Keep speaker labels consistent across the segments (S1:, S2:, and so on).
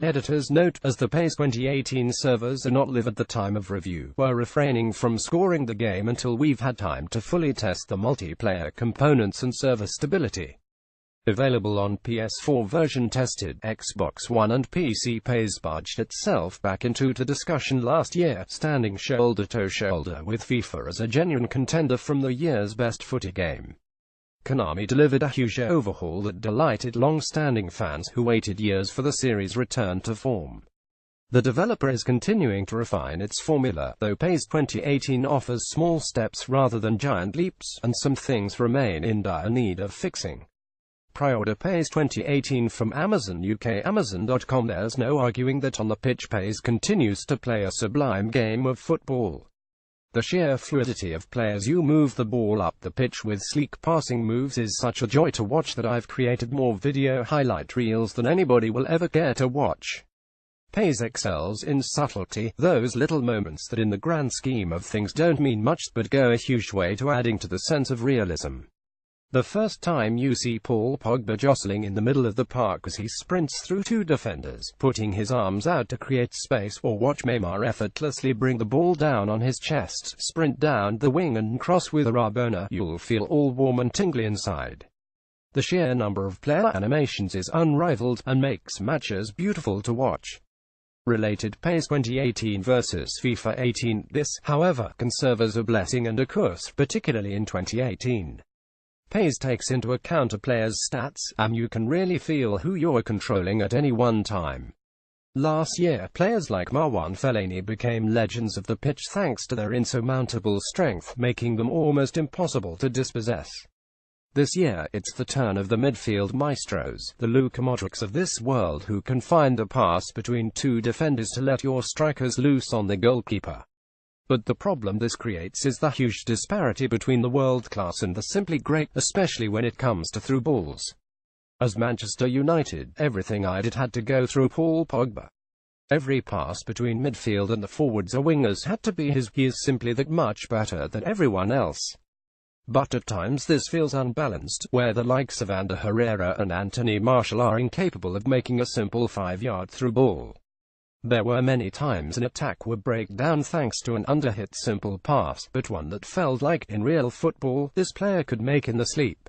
S1: Editor's note: as the PES 2018 servers are not live at the time of review, we're refraining from scoring the game until we've had time to fully test the multiplayer components and server stability. Available on PS4 version tested, Xbox One and PC. PES barged itself back into the discussion last year, standing shoulder to shoulder with FIFA as a genuine contender from the year's best footy game. Konami delivered a huge overhaul that delighted long-standing fans who waited years for the series' return to form. The developer is continuing to refine its formula, though PES 2018 offers small steps rather than giant leaps, and some things remain in dire need of fixing. Pre-order PES 2018 from Amazon UK. Amazon.com. There's no arguing that on the pitch PES continues to play a sublime game of football. The sheer fluidity of players who move the ball up the pitch with sleek passing moves is such a joy to watch that I've created more video highlight reels than anybody will ever care to watch. PES excels in subtlety, those little moments that in the grand scheme of things don't mean much but go a huge way to adding to the sense of realism. The first time you see Paul Pogba jostling in the middle of the park as he sprints through two defenders, putting his arms out to create space, or watch Neymar effortlessly bring the ball down on his chest, sprint down the wing and cross with a Rabona, you'll feel all warm and tingly inside. The sheer number of player animations is unrivaled, and makes matches beautiful to watch. Related: PES 2018 vs FIFA 18. This, however, can serve as a blessing and a curse, particularly in 2018. PES takes into account a player's stats, and you can really feel who you're controlling at any one time. Last year, players like Marwan Fellaini became legends of the pitch thanks to their insurmountable strength, making them almost impossible to dispossess. This year, it's the turn of the midfield maestros, the Luka Modrics of this world, who can find the pass between two defenders to let your strikers loose on the goalkeeper. But the problem this creates is the huge disparity between the world-class and the simply great, especially when it comes to through balls. As Manchester United, everything I did had to go through Paul Pogba. Every pass between midfield and the forwards or wingers had to be his. He is simply that much better than everyone else. But at times this feels unbalanced, where the likes of Ander Herrera and Anthony Martial are incapable of making a simple 5-yard through ball. There were many times an attack would break down thanks to an underhit simple pass, but one that felt like, in real football, this player could make in the sleep.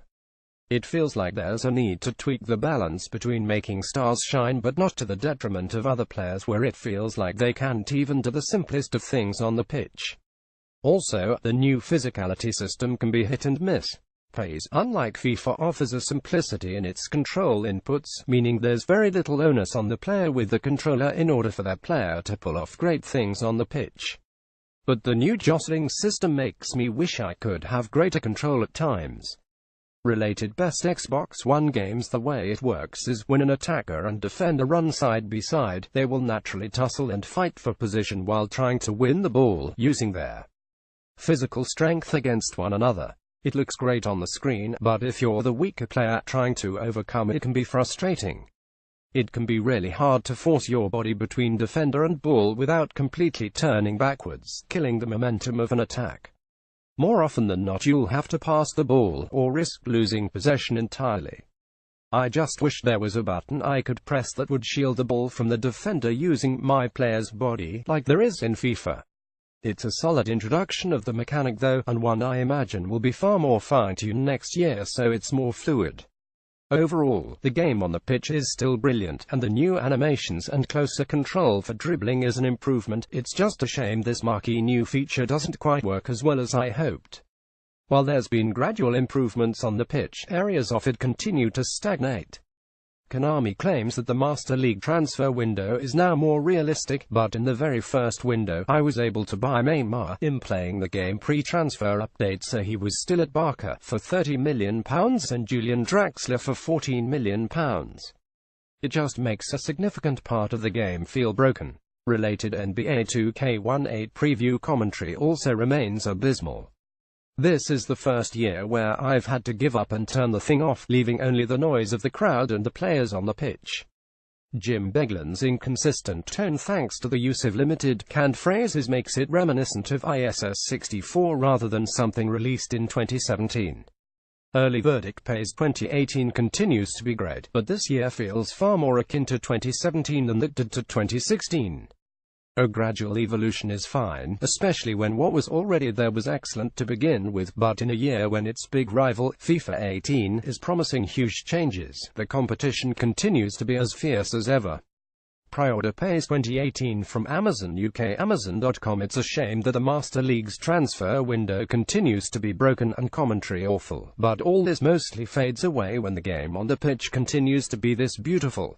S1: It feels like there's a need to tweak the balance between making stars shine but not to the detriment of other players, where it feels like they can't even do the simplest of things on the pitch. Also, the new physicality system can be hit and miss. PES, unlike FIFA, offers a simplicity in its control inputs, meaning there's very little onus on the player with the controller in order for that player to pull off great things on the pitch. But the new jostling system makes me wish I could have greater control at times. Related: best Xbox One games. The way it works is when an attacker and defender run side by side, they will naturally tussle and fight for position while trying to win the ball, using their physical strength against one another. It looks great on the screen, but if you're the weaker player trying to overcome it can be frustrating. It can be really hard to force your body between defender and ball without completely turning backwards, killing the momentum of an attack. More often than not you'll have to pass the ball, or risk losing possession entirely. I just wish there was a button I could press that would shield the ball from the defender using my player's body, like there is in FIFA. It's a solid introduction of the mechanic though, and one I imagine will be far more fine-tuned next year so it's more fluid. Overall, the game on the pitch is still brilliant, and the new animations and closer control for dribbling is an improvement. It's just a shame this marquee new feature doesn't quite work as well as I hoped. While there's been gradual improvements on the pitch, areas of it continue to stagnate. Konami claims that the Master League transfer window is now more realistic, but in the very first window, I was able to buy Neymar in playing the game pre-transfer update, so he was still at Barca for £30 million and Julian Draxler for £14 million. It just makes a significant part of the game feel broken. Related: NBA 2K18 preview commentary also remains abysmal. This is the first year where I've had to give up and turn the thing off, leaving only the noise of the crowd and the players on the pitch. Jim Beglin's inconsistent tone, thanks to the use of limited, canned phrases, makes it reminiscent of ISS 64 rather than something released in 2017. Early verdict PES 2018 continues to be great, but this year feels far more akin to 2017 than that did to 2016. A gradual evolution is fine, especially when what was already there was excellent to begin with, but in a year when its big rival, FIFA 18, is promising huge changes, the competition continues to be as fierce as ever. Pre-order PES 2018 from Amazon UK. Amazon.com. It's a shame that the Master League's transfer window continues to be broken and commentary awful, but all this mostly fades away when the game on the pitch continues to be this beautiful.